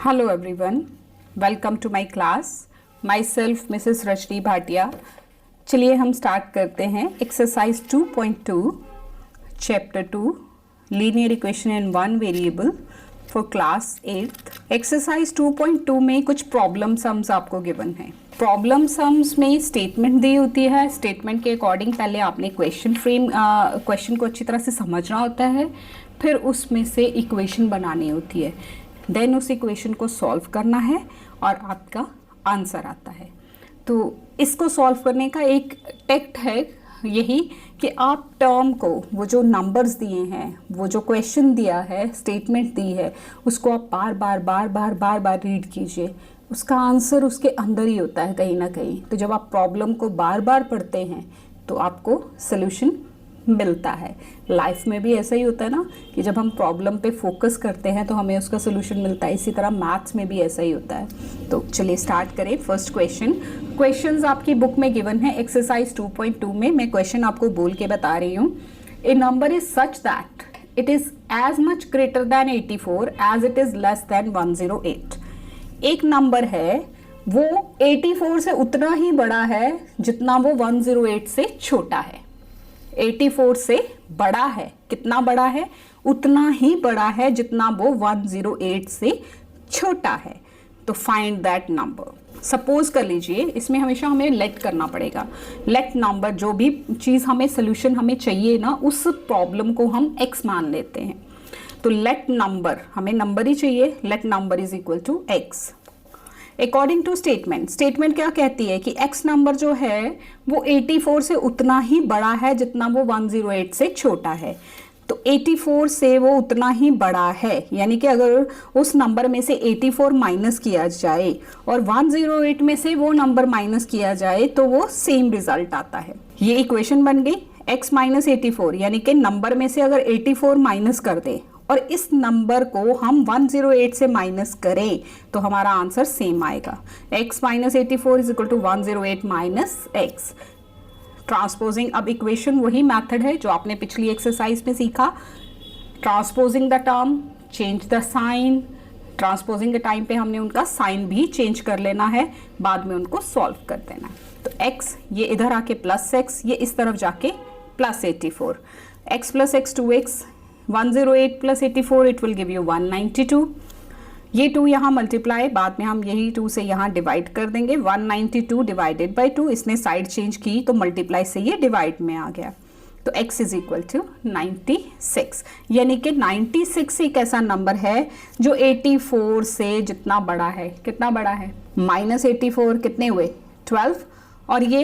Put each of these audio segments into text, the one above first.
Hello everyone, welcome to my class. Myself Mrs. Rajni Bhatia. चलिए हम start करते हैं exercise 2.2 chapter 2 linear equation in one variable for class 8. Exercise 2.2 में कुछ problem sums आपको गिवन है. प्रॉब्लम सम्स में स्टेटमेंट दी होती है. स्टेटमेंट के अकॉर्डिंग पहले आपने क्वेश्चन को अच्छी तरह से समझना होता है, फिर उसमें से इक्वेशन बनानी होती है, देन उस इक्वेशन को सॉल्व करना है और आपका आंसर आता है. तो इसको सॉल्व करने का एक टेक्ट है यही कि आप टर्म को, वो जो नंबर्स दिए हैं, वो जो क्वेश्चन दिया है, स्टेटमेंट दी है, उसको आप बार बार रीड कीजिए. उसका आंसर उसके अंदर ही होता है कहीं ना कहीं. तो जब आप प्रॉब्लम को बार बार पढ़ते हैं तो आपको सल्यूशन मिलता है. लाइफ में भी ऐसा ही होता है ना कि जब हम प्रॉब्लम पे फोकस करते हैं तो हमें उसका सोल्यूशन मिलता है. इसी तरह मैथ्स में भी ऐसा ही होता है. तो चलिए स्टार्ट करें. फर्स्ट क्वेश्चंस आपकी बुक में गिवन है एक्सरसाइज 2.2 में. मैं क्वेश्चन आपको बोल के बता रही हूँ. A number is such that it is as much greater than 84 as it is less than 108. एक नंबर है वो 84 से उतना ही बड़ा है जितना वो 108 से छोटा है. 84 से बड़ा है, कितना बड़ा है? उतना ही बड़ा है जितना वो 108 से छोटा है. तो फाइंड दैट नंबर. सपोज कर लीजिए, इसमें हमेशा हमें लेट करना पड़ेगा. लेट नंबर, जो भी चीज़ हमें सोल्यूशन हमें चाहिए ना, उस प्रॉब्लम को हम x मान लेते हैं. तो लेट नंबर, हमें नंबर ही चाहिए. Let number is equal to x. According to statement क्या कहती है कि x नंबर जो है वो 84 से उतना ही बड़ा है जितना वो 108 से छोटा है. तो 84 से वो उतना ही बड़ा है, यानी कि अगर उस नंबर में से 84 माइनस किया जाए और 108 में से वो नंबर माइनस किया जाए तो वो सेम रिजल्ट आता है. ये इक्वेशन बन गई x माइनस 84, यानी कि नंबर में से अगर 84 माइनस कर दे और इस नंबर को हम 108 से माइनस करें तो हमारा आंसर सेम आएगा. x minus 84 is equal to 108 minus x. Transposing, अब इक्वेशन वही मेथड है जो आपने पिछली एक्सरसाइज में सीखा. Transposing the term, change the sign. Transposing के टाइम पे हमने उनका साइन भी चेंज कर लेना है, बाद में उनको सॉल्व कर देना है. तो x ये इधर आके प्लस x, ये इस तरफ जाके plus 84. x plus x 2x, 108 plus 84 it will give you 192. ये 2 यहाँ मल्टीप्लाई, बाद में हम यही 2 से यहाँ डिवाइड कर देंगे. 192 डिवाइडेड बाई 2, इसने साइड चेंज की तो मल्टीप्लाई से ये डिवाइड में आ गया. तो x इज इक्वल टू 96. यानी कि 96 एक ऐसा नंबर है जो 84 से जितना बड़ा है. कितना बड़ा है? माइनस 84 कितने हुए? 12. और ये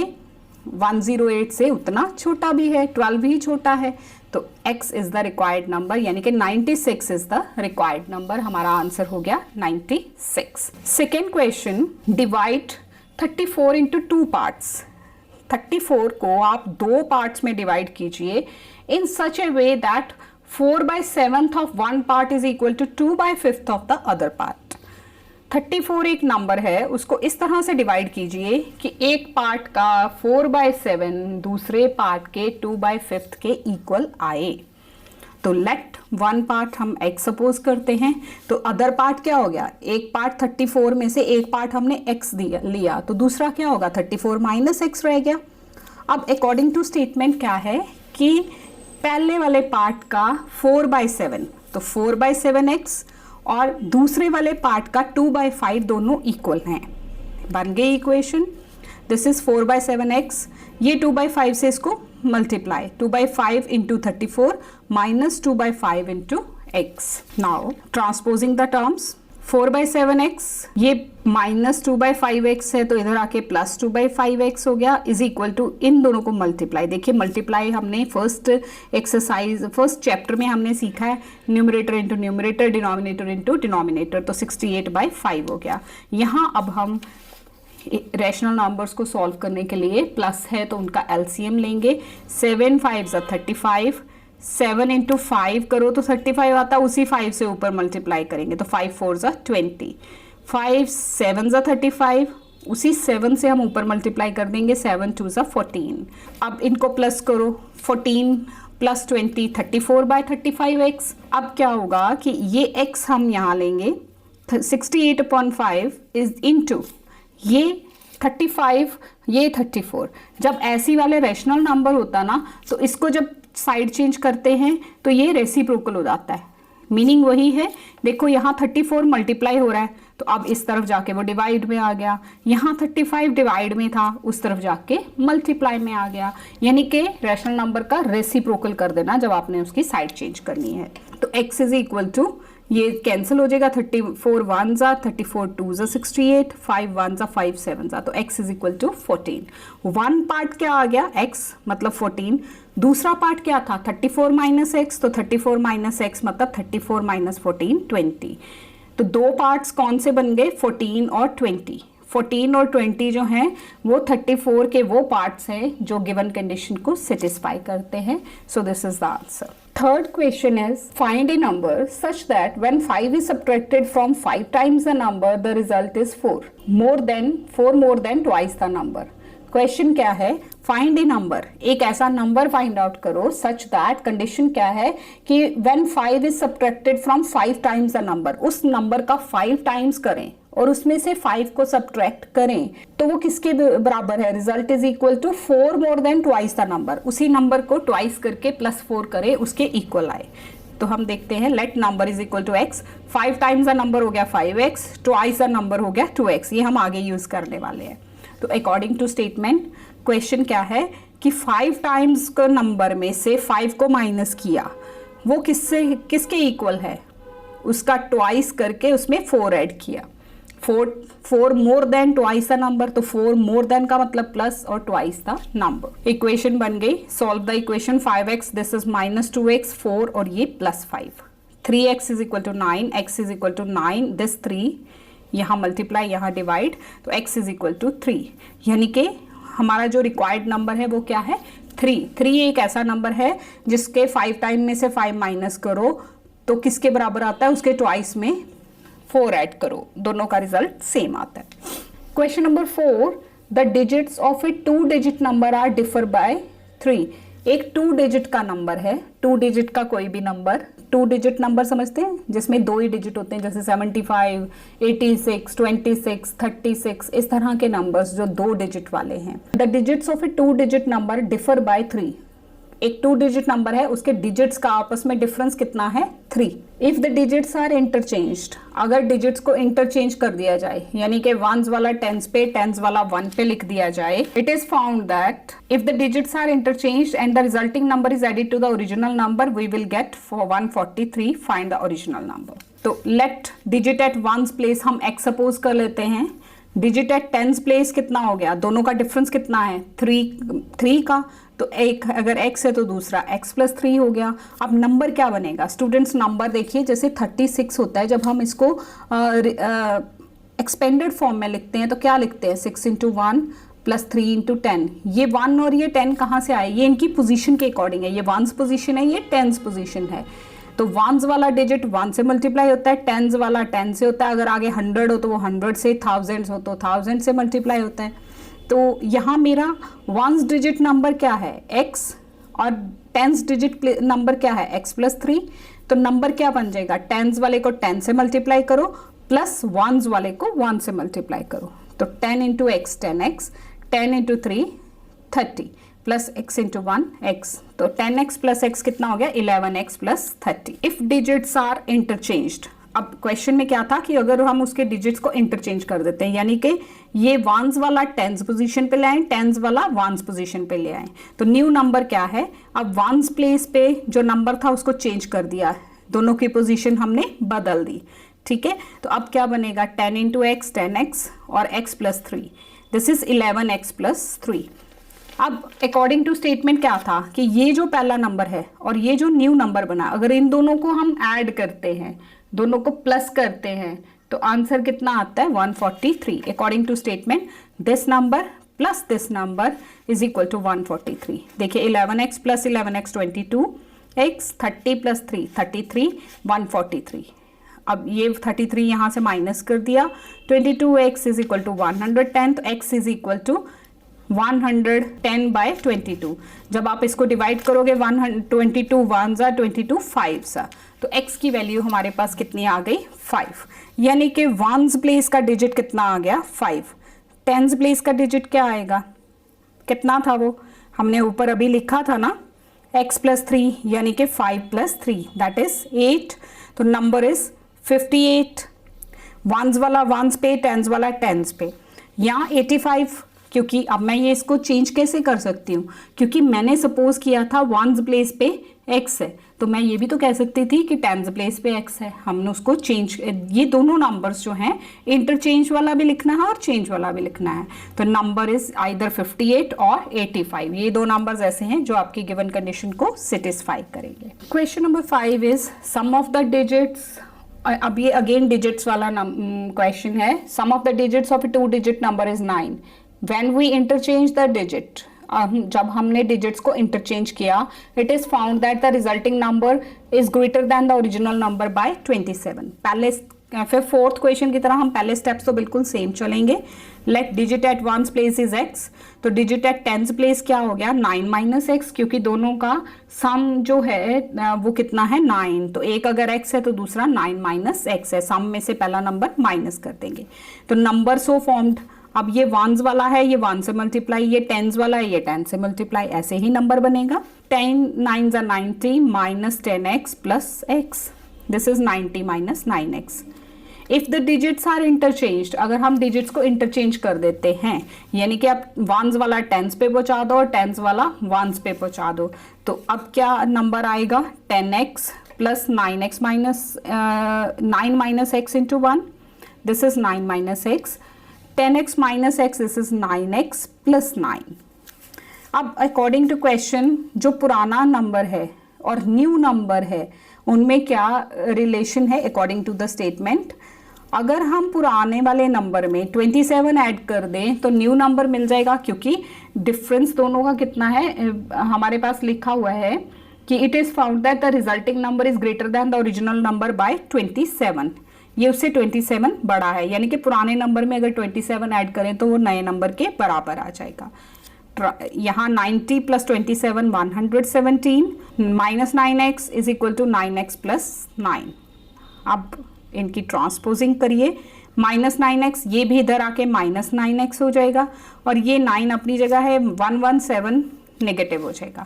108 से उतना छोटा भी है, 12 ही छोटा है. तो x is the required number, यानी कि 96 इज द रिक्वायर्ड नंबर. हमारा आंसर हो गया 96. Second question, divide 34 into 2 parts. 34 को आप 2 पार्ट्स में डिवाइड कीजिए in such a way that 4/7 of one part is equal to 2/5 of the other part. 34 एक नंबर है, उसको इस तरह से डिवाइड कीजिए कि एक पार्ट का 4/7 दूसरे पार्ट के 2/5 के इक्वल आए. तो लेट वन पार्ट हम x सपोज करते हैं, तो अदर पार्ट क्या हो गया? एक पार्ट 34 में से एक पार्ट हमने x लिया, तो दूसरा क्या होगा? 34 माइनस x रह गया. अब अकॉर्डिंग टू स्टेटमेंट क्या है कि पहले वाले पार्ट का 4/7, तो 4/7x और दूसरे वाले पार्ट का 2/5 दोनों इक्वल हैं. बन गई इक्वेशन. This is 4/7x. ये 2/5 से इसको multiply, 2/5 into 34 minus 2/5 into x. Now transposing the terms, 4/7x ये माइनस 2/5x है तो इधर आके प्लस 2/5x हो गया, इज इक्वल टू इन दोनों को मल्टीप्लाई. देखिए मल्टीप्लाई हमने फर्स्ट चैप्टर में हमने सीखा है, numerator into numerator, denominator into denominator. तो 68/5 हो गया. यहाँ अब हम रैशनल नंबर्स को सॉल्व करने के लिए प्लस है तो उनका एलसीएम लेंगे. 7 5 35, 7 इंटू 5 करो तो 35 आता, उसी 5 से ऊपर मल्टीप्लाई करेंगे तो 5 4 20, 5 7 35, उसी 7 से हम ऊपर मल्टीप्लाई कर देंगे, 7 2 14. अब इनको प्लस करो, 14 प्लस 20 34/35x. अब क्या होगा कि ये x हम यहाँ लेंगे 68/5 इज इनटू ये 35, ये 34। जब ऐसी वाले रैशनल नंबर होता ना तो इसको जब साइड चेंज करते हैं तो ये रेसिप्रोकल हो जाता है। मीनिंग वही है, देखो यहाँ 34 मल्टीप्लाई हो रहा है तो अब इस तरफ जाके वो डिवाइड में आ गया, यहाँ 35 डिवाइड में था उस तरफ जाके मल्टीप्लाई में आ गया। यानी कि रैशनल नंबर का रेसिप्रोकल कर देना जब आपने उसकी साइड चेंज करनी है। तो x इज इक्वल टू, ये कैंसिल हो जाएगा, 34 1 जा 34 2 जा 68, 5 1 जा 5 7 जा, तो x is equal to 14। One part क्या आ गया x मतलब 14, दूसरा पार्ट क्या था 34 माइनस एक्स, तो 34 माइनस एक्स मतलब 34 माइनस 14 20। तो दो पार्ट्स कौन से बन गए 14 और 20। 14 और 20 जो हैं वो 34 के वो पार्ट्स हैं जो गिवन कंडीशन को सेटिस्फाई करते हैं। So this is the answer. Third question is find a number such that when 5 is subtracted from 5 times the number the result is 4 more than twice the number। Question क्या है, find ए number, एक ऐसा number find out करो such that, condition क्या है कि when 5 is subtracted from 5 times the number, उस number का 5 टाइम्स करें और उसमें से 5 को सब्ट्रैक्ट करें तो वो किसके बराबर है, result is equal to 4 more than twice the number. उसी नंबर को ट्वाइस करके +4 करें उसके इक्वल आए। तो हम देखते हैं, let number is equal to x, 5 times the number हो गया 5x, ट्वाइस द नंबर हो गया 2x। ये हम आगे यूज करने वाले हैं। तो अकॉर्डिंग टू स्टेटमेंट क्वेश्चन क्या है कि 5 टाइम्स को नंबर में से 5 को माइनस किया, वो किसके इक्वल है, उसका ट्वाइस करके उसमें 4 ऐड किया। 4 more than twice the number, तो 4 मोर देन का मतलब प्लस और ट्वाइस द नंबर। इक्वेशन बन गई, solve the equation. 5x this is -2x, 4 और ये +5। 3x is equal to 9, x is equal to 9, this 3 यहाँ मल्टीप्लाई यहाँ डिवाइड, तो x इज इक्वल टू 3। यानी कि हमारा जो रिक्वायर्ड नंबर है वो क्या है 3। 3 एक ऐसा नंबर है जिसके 5 टाइम में से 5 माइनस करो तो किसके बराबर आता है, उसके ट्वाइस में 4 ऐड करो, दोनों का रिजल्ट सेम आता है। Question number 4, the digits of a 2 digit number are differ by 3। एक 2 डिजिट का नंबर है, 2 डिजिट का कोई भी नंबर, 2 डिजिट नंबर समझते हैं जिसमें 2 ही डिजिट होते हैं, जैसे 75, 86, 26, 36, इस तरह के नंबर्स जो 2 डिजिट वाले हैं। The digits of a 2 digit number differ by 3। एक 2 डिजिट नंबर है, उसके डिजिट्स का आपस में डिफरेंस कितना है 3। If the digits are interchanged, अगर डिजिट्स को इंटरचेंज कर दिया जाए, यानी कि वंस वाला टेंस पे, टेंस वाला 1 पे लिख दिया जाए, it is found that if the digits are interchanged and the resulting number is added to the original number, we will get 143, find the original number. तो let digit at ones place हम x suppose कर लेते हैं, digit at tens place कितना हो गया, दोनों का डिफरेंस कितना है 3 का, तो एक अगर x है तो दूसरा x + 3 हो गया। अब नंबर क्या बनेगा स्टूडेंट्स, नंबर देखिए जैसे 36 होता है, जब हम इसको एक्सपेंडेड फॉर्म में लिखते हैं तो क्या लिखते हैं 6 × 1 + 3 × 10। ये 1 और ये 10 कहाँ से आए, ये इनकी पोजीशन के अकॉर्डिंग है, ये 1s पोजीशन है, ये 10s पोजीशन है। तो 1s वाला डिजिट 1 से मल्टीप्लाई होता है, 10s वाला 10 से होता है, अगर आगे 100 हो तो वो 100 से, 1000 हो तो 1000 से मल्टीप्लाई होता है। तो यहाँ मेरा 1s डिजिट नंबर क्या है x और 10s डिजिट नंबर क्या है x + 3। तो नंबर क्या बन जाएगा, 10s वाले को 10 से मल्टीप्लाई करो प्लस 1s वाले को 1 से मल्टीप्लाई करो, तो 10 × x 10x, 10 × 3 30 plus x × 1 x, तो 10x + x कितना हो गया 11x + 30। If digits are interchanged, अब क्वेश्चन में क्या था कि अगर हम उसके डिजिट्स को इंटरचेंज कर देते हैं, यानी कि ये 1s वाला 10s पोजीशन पे ले आए, 10s वाला 1s पोजीशन पे ले आए, तो न्यू नंबर क्या है, अब 1s प्लेस पे जो नंबर था उसको चेंज कर दिया, दोनों की पोजीशन हमने बदल दी, ठीक है। तो अब क्या बनेगा 10 × x 10x और x + 3, दिस इज 11x + 3। अब अकॉर्डिंग टू स्टेटमेंट क्या था कि ये जो पहला नंबर है और ये जो न्यू नंबर बना, अगर इन दोनों को हम ऐड करते हैं, दोनों को प्लस करते हैं, तो आंसर कितना आता है 143। According to statement this number plus this number is equal to 143। देखिए 11x + 11x 22x, 30 + 3 33, 143। अब ये 33 यहाँ से माइनस कर दिया, 22x इज इक्वल टू 110, तो x इज इक्वल टू 110/22। जब आप इसको डिवाइड करोगे 122 1s 22 5s, तो x की वैल्यू हमारे पास कितनी आ गई 5, यानी कि वंस प्लेस का डिजिट कितना आ गया 5। टेंस प्लेस का डिजिट क्या आएगा, कितना था वो हमने ऊपर अभी लिखा था ना, x प्लस 3 यानी कि 5 प्लस 3 दैट इज 8, तो नंबर इज 58। वंस वाला वंस पे, टेंस वाला टेंस पे, यहाँ 85, क्योंकि अब मैं ये इसको चेंज कैसे कर सकती हूँ, क्योंकि मैंने सपोज किया था वंस प्लेस पे x है, तो मैं ये भी तो कह सकती थी कि टेंस प्लेस पे x है। हमने उसको चेंज, ये दोनों नंबर्स जो हैं इंटरचेंज वाला भी लिखना है और चेंज वाला भी लिखना है, तो नंबर इज आइदर 58 और 85। ये दो नंबर्स ऐसे हैं जो आपकी गिवन कंडीशन को सेटिस्फाई करेंगे। Question number 5 is sum of the digits, अब ये अगेन डिजिट्स वाला क्वेश्चन है। Sum of the digits of a 2 digit number is 9 when we interchange the digit, जब हमने डिजिट्स को इंटरचेंज किया, it is found that the resulting number is greater than the original number by 27। पहले फिर fourth question की तरह हम पहले स्टेप्स तो बिल्कुल सेम चलेंगे। Let digit at ones place is x, तो डिजिट एट टेंस प्लेस क्या हो गया 9 माइनस एक्स, क्योंकि दोनों का सम जो है वो कितना है 9, तो एक अगर x है तो दूसरा 9 माइनस एक्स है, सम में से पहला नंबर माइनस कर देंगे, तो नंबर सो फॉर्म्ड। अब ये वंस वाला है, ये 1 से मल्टीप्लाई, ये टेंस वाला है, ये 10 से मल्टीप्लाई, ऐसे ही नंबर बनेगा। 10 9 ज़ा 90 minus 10x plus x, this is 90 minus 9x। If the digits are interchanged, अगर हम डिजिट्स को इंटरचेंज कर देते हैं, यानी कि आप वंस वाला टेंस पे पहुंचा दो और टेंस वाला वंस पे पहुंचा दो, तो अब क्या नंबर आएगा 10x plus 9x minus 9 minus x into 1, this is 9 minus x, 10x minus x, this is 9x plus 9। अब अकॉर्डिंग टू क्वेश्चन जो पुराना नंबर है और न्यू नंबर है उनमें क्या रिलेशन है अकॉर्डिंग टू द स्टेटमेंट। अगर हम पुराने वाले नंबर में 27 ऐड कर दें तो न्यू नंबर मिल जाएगा, क्योंकि डिफरेंस दोनों का कितना है हमारे पास लिखा हुआ है कि it is found that the resulting number is greater than the original number by 27, ये उससे 27 बड़ा है, यानी कि पुराने नंबर में अगर 27 ऐड करें तो वो नए नंबर के बराबर आ जाएगा। यहाँ 90 plus 27 117 minus 9x is equal to 9x plus 9। अब इनकी ट्रांसपोजिंग करिए, माइनस 9x, ये भी इधर आके माइनस 9x हो जाएगा, और ये 9 अपनी जगह है, 117 नेगेटिव हो जाएगा।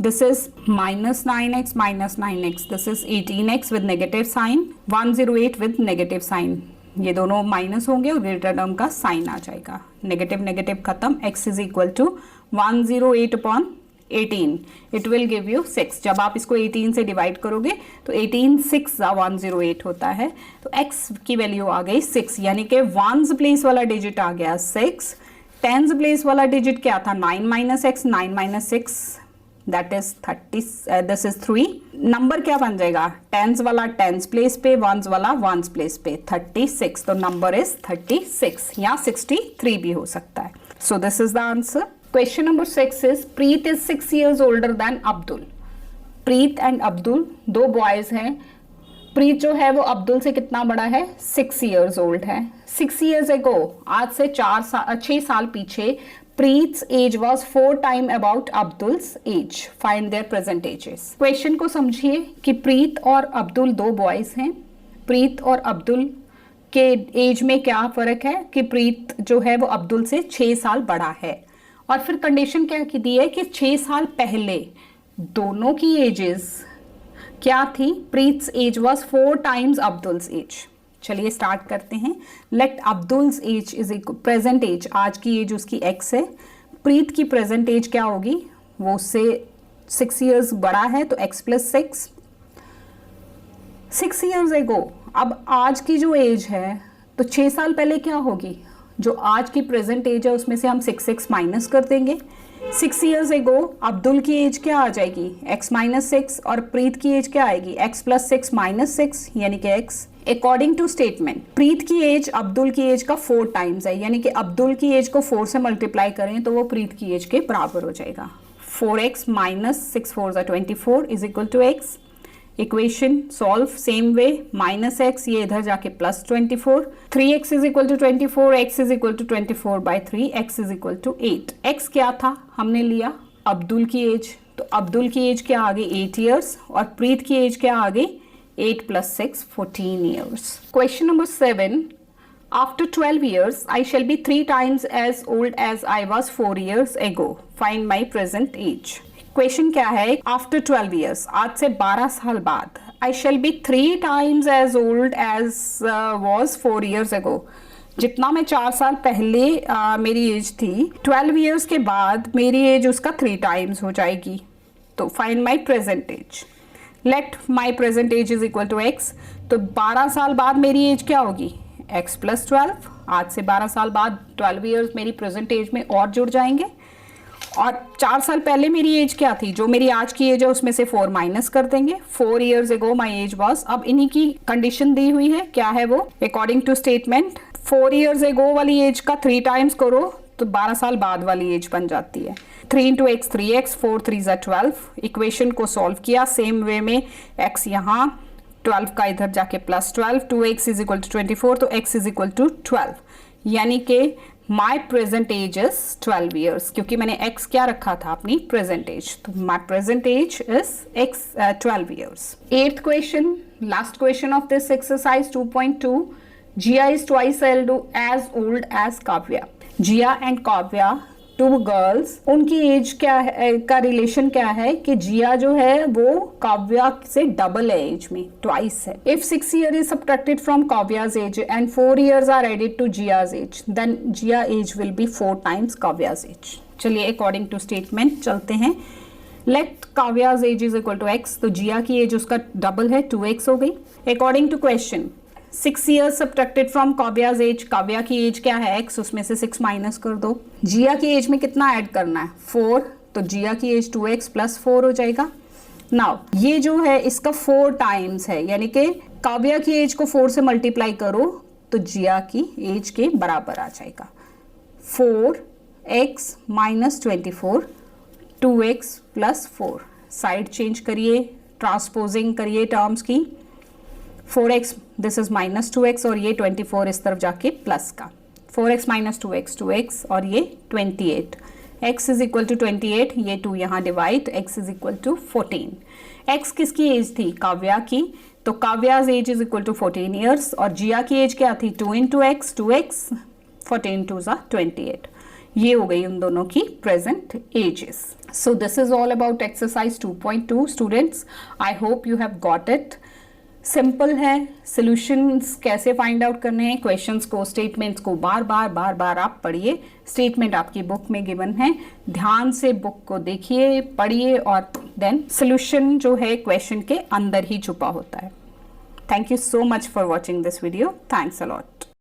This is minus 9x, this is 18x with negative sign, 108 with negative sign, ये दोनों माइनस होंगे और ग्रेटर टर्म का साइन आ जाएगा, नेगेटिव नेगेटिव खत्म, x is equal to 108 upon 18, it will give you 6। जब आप इसको 18 से डिवाइड करोगे तो 18 6 108 होता है, तो x की वैल्यू आ गई 6, यानी कि वंस प्लेस वाला डिजिट आ गया 6, टेंस प्लेस वाला डिजिट क्या था 9 minus x, 9 minus 6 that is 30, this is 3। Number क्या बन जाएगा, टेंस वाला टेंस प्लेस पे, वंस वाला वंस प्लेस पे, 36, तो नंबर इज 36, या 63 भी हो सकता है। So this is the answer. Question number 6 is Preet is 6 years older than Abdul. Preet and Abdul दो बॉयज हैं। प्रीत जो है वो अब्दुल से कितना बड़ा है, 6 years ओल्ड है। 6 years ago, आज से 6 साल पीछे, Preet's age was 4 times about Abdul's age. Find their present ages. Question को समझिए कि प्रीत और अब्दुल दो बॉयज हैं। प्रीत और अब्दुल के एज में क्या फर्क है कि प्रीत जो है वो अब्दुल से 6 साल बड़ा है, और फिर कंडीशन क्या की दी है कि 6 साल पहले दोनों की एजेस क्या थी, Preet's age was 4 times Abdul's age. चलिए स्टार्ट करते हैं। Let Abdul's age is equal, present age, आज की एज उसकी x है, प्रीत की प्रेजेंट एज क्या होगी, वो उससे 6 years बड़ा है, तो x प्लस 6। 6 years ago, अब आज की जो एज है तो 6 साल पहले क्या होगी, जो आज की प्रेजेंट एज है उसमें से हम 6 माइनस कर देंगे। 6 years ago अब्दुल की एज क्या आ जाएगी, x माइनस 6, और प्रीत की एज क्या आएगी, x प्लस 6 माइनस 6, यानी कि x। अकॉर्डिंग टू स्टेटमेंट प्रीत की एज अब्दुल की एज का 4 times है, यानी कि अब्दुल की एज को 4 से मल्टीप्लाई करें तो वो प्रीत की एज के बराबर हो जाएगा। 4x minus 6 4 24 is equal to x। Equation solve same way, minus x, ये इधर जाके plus 24, 3x is equal to 24, x is equal to 24 by 3, x is equal to 8। x क्या था, हमने लिया अब्दुल की एज, तो अब्दुल की एज क्या आ गई 8 years, और प्रीत की एज क्या आ गई 8 plus 6, 14 years. Question number 7. After 12 years, I shall be 3 times as old as I was 4 years ago. Find my present age. Question क्या है? After 12 years, आज से 12 साल बाद, I shall be 3 times as old as was 4 years ago. जितना मैं 4 साल पहले मेरी एज थी, 12 years के बाद मेरी एज उसका 3 times हो जाएगी. तो find my present age. Let my present age is equal to x. तो 12 साल बाद मेरी एज क्या होगी? x plus 12. आज से 12 साल बाद 12 ईयर्स मेरी प्रेजेंट एज में और जुड़ जाएंगे. और 4 साल पहले मेरी एज क्या थी? जो मेरी आज की एज है उसमें से 4 माइनस कर देंगे. 4 years ago my age was. अब इन्हीं की कंडीशन दी हुई है. क्या है वो? According to statement 4 years ago वाली एज का 3 times करो तो 12 साल बाद वाली एज बन जाती है. 3 into x 3x, 4 3 12. इक्वेशन को सॉल्व किया सेम वे में. x यहाँ 12 का इधर जाके plus 12. 2x is equal to 24. तो x इज इक्वल टू 12. यानी कि my present age is 12 years. क्योंकि मैंने x क्या रखा था अपनी प्रेजेंट एज. तो my present age is 12 years. 8th question, last question of this exercise 2.2. Jia is twice as old as Kavya. Jia and Kavya, 2 girls, उनकी as क्या है का रिलेशन क्या है कि जिया जो है वो काव्या से डबल है एज में, ट्वाइस है. If 6 years is subtracted from Kavya's age and 4 years are added to Jia's age, then Jia age will be 4 times Kavya's age. चलिए अकॉर्डिंग टू स्टेटमेंट चलते हैं. Let Kavya's age is equal to x. तो जिया की as उसका double है, 2x हो गई. According to question 6 years subtracted from Kavya's age. Kavya की एज क्या है? x. उसमें से 6 माइनस कर दो. जिया की एज में कितना ऐड करना है? 4. तो जिया की एज 2x प्लस 4 हो जाएगा. नाउ ये जो है इसका 4 टाइम्स है, यानी कि काव्या की एज को 4 से मल्टीप्लाई करो तो जिया की एज के बराबर आ जाएगा. 4x minus 24, 2x plus 4. Side change करिए, ट्रांसपोजिंग करिए टर्म्स की. 4x this is minus 2x और ये 24 इस तरफ जाके प्लस का. 4x माइनस 2x 2x और ये 28. x is equal to 28. ये 2 यहाँ divide. x is equal to 14. x किसकी एज थी? काव्या की. तो Kavya's age is equal to 14 years. और जिया की एज क्या थी? 2 into x 2x. 14 2s are 28. ये हो गई उन दोनों की present ages. So this is all about exercise 2.2 students. I hope you have got it. Simple है. सॉल्यूशंस कैसे फाइंड आउट करने हैं, क्वेश्चंस को, स्टेटमेंट्स को बार बार आप पढ़िए. स्टेटमेंट आपकी बुक में गिवन है. ध्यान से बुक को देखिए, पढ़िए और देन सॉल्यूशन जो है क्वेश्चन के अंदर ही छुपा होता है. Thank you so much for watching this video. Thanks a lot.